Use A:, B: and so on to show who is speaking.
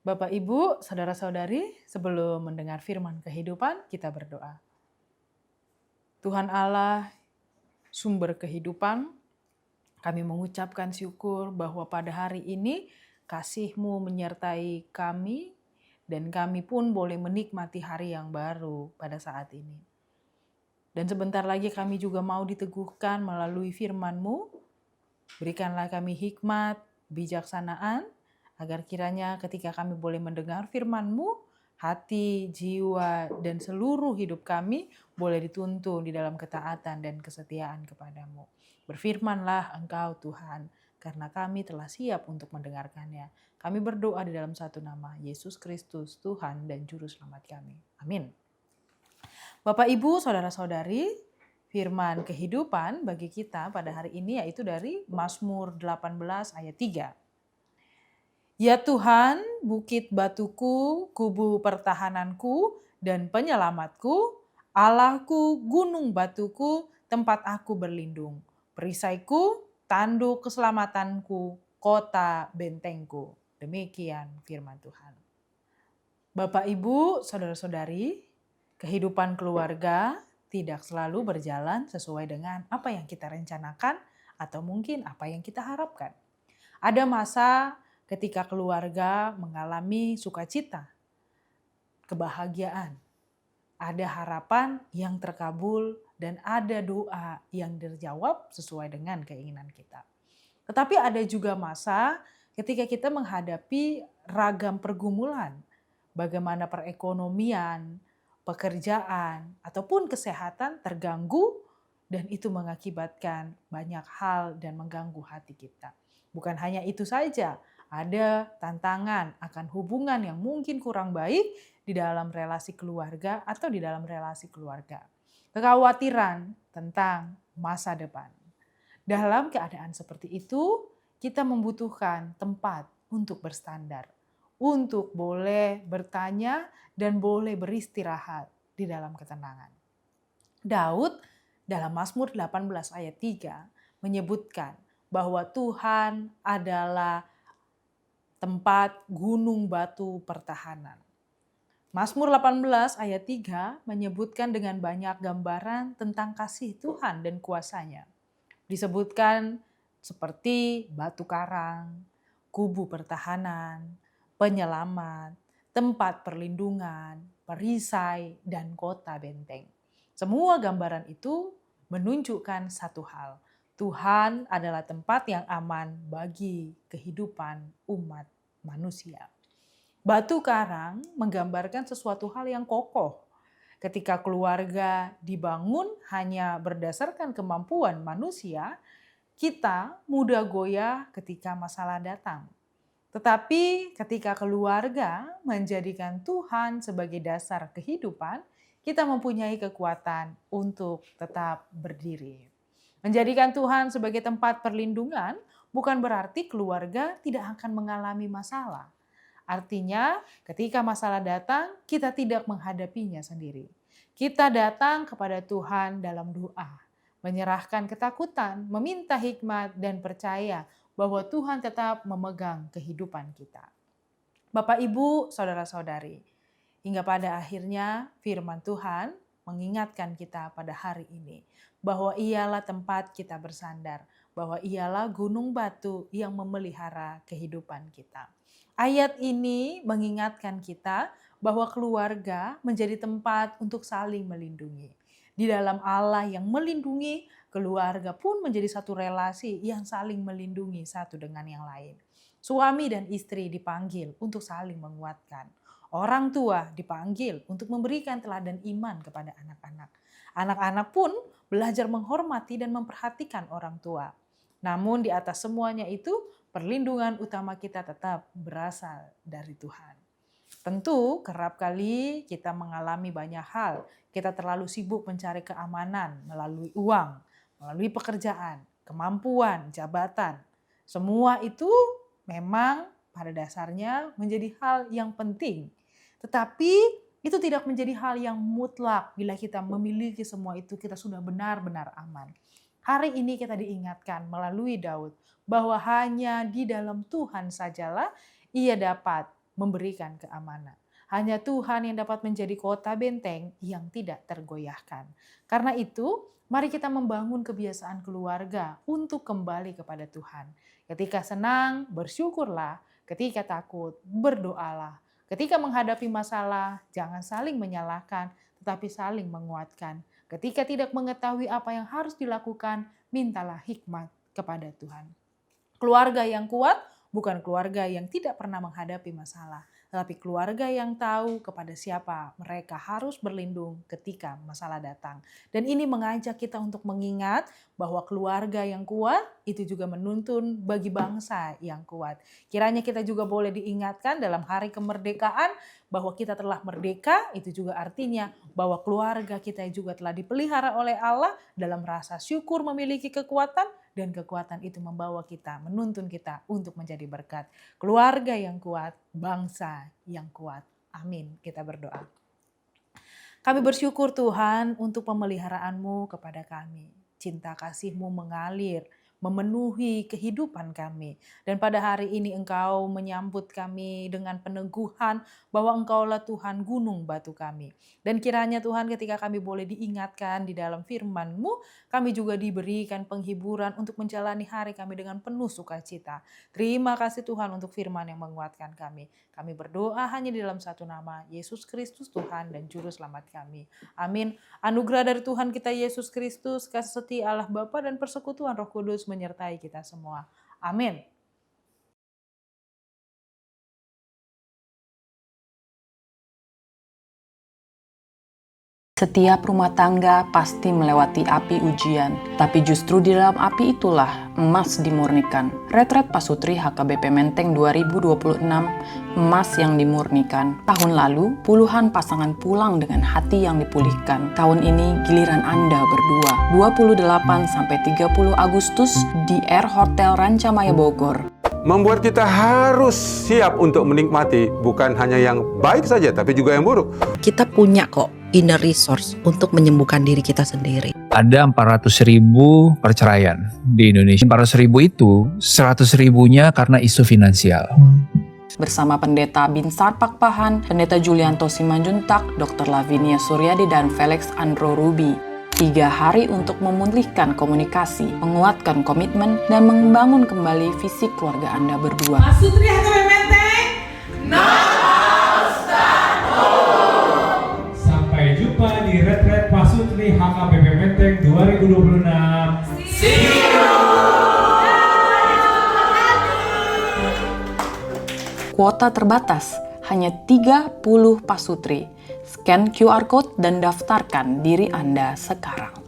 A: Bapak, Ibu, saudara-saudari, sebelum mendengar firman kehidupan, kita berdoa. Tuhan Allah, sumber kehidupan, kami mengucapkan syukur bahwa pada hari ini kasih-Mu menyertai kami dan kami pun boleh menikmati hari yang baru pada saat ini. Dan sebentar lagi kami juga mau diteguhkan melalui firman-Mu. Berikanlah kami hikmat, bijaksanaan, agar kiranya ketika kami boleh mendengar firman-Mu, hati, jiwa, dan seluruh hidup kami boleh dituntun di dalam ketaatan dan kesetiaan kepadamu. Berfirmanlah Engkau Tuhan, karena kami telah siap untuk mendengarkannya. Kami berdoa di dalam satu nama, Yesus Kristus, Tuhan dan Juru Selamat kami. Amin. Bapak, Ibu, saudara-saudari, firman kehidupan bagi kita pada hari ini yaitu dari Mazmur 18 ayat 3. Ya Tuhan, bukit batuku, kubu pertahananku, dan penyelamatku, Allahku, gunung batuku, tempat aku berlindung, perisaiku, tanduk keselamatanku, kota bentengku. Demikian firman Tuhan. Bapak, Ibu, saudara-saudari, kehidupan keluarga tidak selalu berjalan sesuai dengan apa yang kita rencanakan atau mungkin apa yang kita harapkan. Ada masa ketika keluarga mengalami sukacita, kebahagiaan, ada harapan yang terkabul dan ada doa yang terjawab sesuai dengan keinginan kita. Tetapi ada juga masa ketika kita menghadapi ragam pergumulan, bagaimana perekonomian, pekerjaan, ataupun kesehatan terganggu dan itu mengakibatkan banyak hal dan mengganggu hati kita. Bukan hanya itu saja, ada tantangan akan hubungan yang mungkin kurang baik di dalam relasi keluarga atau di dalam relasi keluarga. Kekhawatiran tentang masa depan. Dalam keadaan seperti itu, kita membutuhkan tempat untuk bersandar, untuk boleh bertanya dan boleh beristirahat di dalam ketenangan. Daud dalam Mazmur 18 ayat 3 menyebutkan bahwa Tuhan adalah tempat gunung batu pertahanan. Mazmur 18 ayat 3 menyebutkan dengan banyak gambaran tentang kasih Tuhan dan kuasanya. Disebutkan seperti batu karang, kubu pertahanan, penyelamat, tempat perlindungan, perisai, dan kota benteng. Semua gambaran itu menunjukkan satu hal. Tuhan adalah tempat yang aman bagi kehidupan umat manusia. Batu karang menggambarkan sesuatu hal yang kokoh. Ketika keluarga dibangun hanya berdasarkan kemampuan manusia, kita mudah goyah ketika masalah datang. Tetapi ketika keluarga menjadikan Tuhan sebagai dasar kehidupan, kita mempunyai kekuatan untuk tetap berdiri. Menjadikan Tuhan sebagai tempat perlindungan bukan berarti keluarga tidak akan mengalami masalah. Artinya, ketika masalah datang, kita tidak menghadapinya sendiri. Kita datang kepada Tuhan dalam doa, menyerahkan ketakutan, meminta hikmat, dan percaya bahwa Tuhan tetap memegang kehidupan kita. Bapak, Ibu, saudara-saudari, hingga pada akhirnya firman Tuhan mengingatkan kita pada hari ini bahwa ialah tempat kita bersandar, bahwa ialah gunung batu yang memelihara kehidupan kita. Ayat ini mengingatkan kita bahwa keluarga menjadi tempat untuk saling melindungi. Di dalam Allah yang melindungi, keluarga pun menjadi satu relasi yang saling melindungi satu dengan yang lain. Suami dan istri dipanggil untuk saling menguatkan. Orang tua dipanggil untuk memberikan teladan iman kepada anak-anak. Anak-anak pun belajar menghormati dan memperhatikan orang tua. Namun di atas semuanya itu, perlindungan utama kita tetap berasal dari Tuhan. Tentu kerap kali kita mengalami banyak hal. Kita terlalu sibuk mencari keamanan melalui uang, melalui pekerjaan, kemampuan, jabatan. Semua itu memang pada dasarnya menjadi hal yang penting. Tetapi itu tidak menjadi hal yang mutlak bila kita memiliki semua itu kita sudah benar-benar aman. Hari ini kita diingatkan melalui Daud bahwa hanya di dalam Tuhan sajalah ia dapat memberikan keamanan. Hanya Tuhan yang dapat menjadi kota benteng yang tidak tergoyahkan. Karena itu, mari kita membangun kebiasaan keluarga untuk kembali kepada Tuhan. Ketika senang, bersyukurlah. Ketika takut, berdoalah. Ketika menghadapi masalah, jangan saling menyalahkan, tetapi saling menguatkan. Ketika tidak mengetahui apa yang harus dilakukan, mintalah hikmat kepada Tuhan. Keluarga yang kuat bukan keluarga yang tidak pernah menghadapi masalah, tetapi keluarga yang tahu kepada siapa mereka harus berlindung ketika masalah datang. Dan ini mengajak kita untuk mengingat bahwa keluarga yang kuat itu juga menuntun bagi bangsa yang kuat. Kiranya kita juga boleh diingatkan dalam hari kemerdekaan bahwa kita telah merdeka, itu juga artinya bahwa keluarga kita juga telah dipelihara oleh Allah dalam rasa syukur memiliki kekuatan, dan kekuatan itu membawa kita, menuntun kita untuk menjadi berkat. Keluarga yang kuat, bangsa yang kuat. Amin. Kita berdoa. Kami bersyukur Tuhan untuk pemeliharaanmu kepada kami. Cinta kasih-Mu mengalir, memenuhi kehidupan kami. Dan pada hari ini Engkau menyambut kami dengan peneguhan bahwa Engkaulah Tuhan gunung batu kami. Dan kiranya Tuhan ketika kami boleh diingatkan di dalam firman-Mu, kami juga diberikan penghiburan untuk menjalani hari kami dengan penuh sukacita. Terima kasih Tuhan untuk firman yang menguatkan kami. Kami berdoa hanya di dalam satu nama, Yesus Kristus Tuhan dan Juru Selamat kami. Amin. Anugerah dari Tuhan kita Yesus Kristus, kasih setia Allah Bapa dan persekutuan Roh Kudus menyertai kita semua. Amin.
B: Setiap rumah tangga pasti melewati api ujian, tapi justru di dalam api itulah emas dimurnikan. Retret Pasutri HKBP Menteng 2026, emas yang dimurnikan. Tahun lalu, puluhan pasangan pulang dengan hati yang dipulihkan. Tahun ini giliran Anda berdua. 28-30 Agustus di Air Hotel Rancamaya Bogor.
C: Membuat kita harus siap untuk menikmati bukan hanya yang baik saja, tapi juga yang buruk.
D: Kita punya kok inner resource untuk menyembuhkan diri kita sendiri.
E: Ada 400.000 perceraian di Indonesia. 400.000 itu 100.000-nya karena isu finansial.
B: Bersama Pendeta Binsar Pakpahan, Pendeta Julianto Simanjuntak, Dr. Lavinia Suryadi, dan Felix Andro Ruby. 3 hari untuk memulihkan komunikasi, menguatkan komitmen, dan membangun kembali visi keluarga Anda berdua.
F: Pasutri HKBP Menteng,
G: Sampai jumpa di Retret Pasutri HKBP Menteng 2026. See you!
B: Kuota terbatas, hanya 30 pasutri. Scan QR Code dan daftarkan diri Anda sekarang.